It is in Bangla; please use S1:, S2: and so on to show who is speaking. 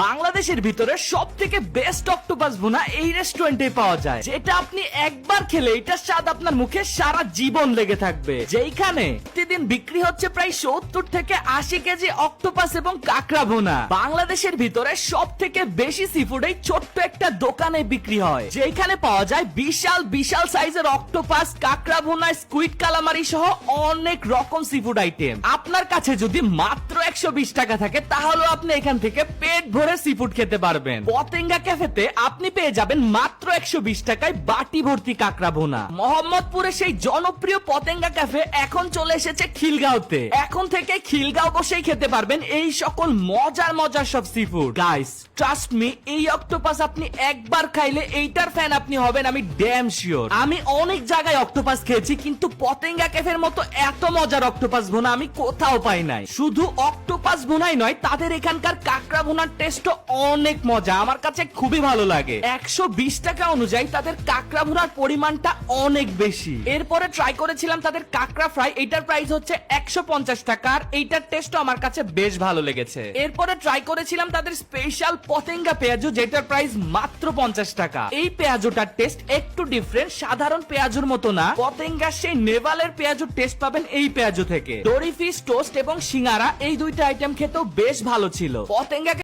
S1: বাংলাদেশের ভিতরে সব থেকে বেস্ট অক্টোপাস ভুনা এই রেস্টুরেন্টে পাওয়া যায়, যেটা আপনি একবার খেলে এটার স্বাদ আপনার মুখে সারা জীবন লেগে থাকবে। যেখানে প্রতিদিন বিক্রি হচ্ছে প্রায় 70 থেকে 80 কেজি অক্টোপাস এবং কাঁকড়া ভুনা। বাংলাদেশের ভিতরে সব থেকে বেশি সিফুড এই ছোট্ট একটা দোকানে বিক্রি হয়, যেখানে পাওয়া যায় বিশাল বিশাল সাইজের অক্টোপাস, কাঁকড়া ভুনা, স্কুইড কালামারি সহ অনেক রকম সিফুড আইটেম। আপনার কাছে যদি মাত্র 120 টাকা থাকে তাহলে আপনি এখান থেকে পেট ভরে সিফুড খেতে পারবেন। পতেঙ্গা ক্যাফেতে আপনি পেয়ে যাবেন মাত্র 120 টাকায় বাটি ভর্তি কাঁকড়া ভুনা। মোহাম্মদপুরে সেই জনপ্রিয় পতেঙ্গা ক্যাফে এখন চলে এসেছে খিলগাঁওতে। এখন থেকে খিলগাঁও বসেই খেতে পারবেন এই সকল মজার মজার সব সিফুড। গাইস ট্রাস্ট মি, এই অক্টোপাস আপনি একবার খাইলে এইটার ফ্যান আপনি হবেন, আমি ড্যাম শিওর। আমি অনেক জায়গায় অক্টোপাস খেয়েছি, কিন্তু পতেঙ্গা ক্যাফের মতো এত মজার অক্টোপাস ভুনা আমি কোথাও পাই নাই। শুধু অক্টোপাস ভুনাই নয়, তাদের এখানকার কাঁকড়া ভুনার টেস্টও অনেক মজা, আমার কাছে খুবই ভালো লাগে। 120 টাকা অনুযায়ী তাদের কাঁকড়া ভুনার পরিমাণটা অনেক বেশি। এরপরে ট্রাই করেছিলাম তাদের কাঁকড়া ফ্রাই, এটার প্রাইস হচ্ছে 150 টাকা, আর এইটার টেস্টও আমার কাছে বেশ ভালো লেগেছে। এরপরে ট্রাই করেছিলাম তাদের স্পেশাল পতেঙ্গা পেঁয়াজু, যেটার প্রাইস মাত্র 50 টাকা। এই পেঁয়াজুটার টেস্ট একটু ডিফারেন্ট, সাধারণ পেঁয়াজুর মতো না। পতেঙ্গা সেই নেভালের পেঁয়াজুর টেস্ট পাবেন এই পেঁয়াজু থেকে। দড়ি ফিশ টোস্ট এবং সিঙ্গারা এই দুইটা আইটেম খেতেও বেশ ভালো ছিল। পতেঙ্গা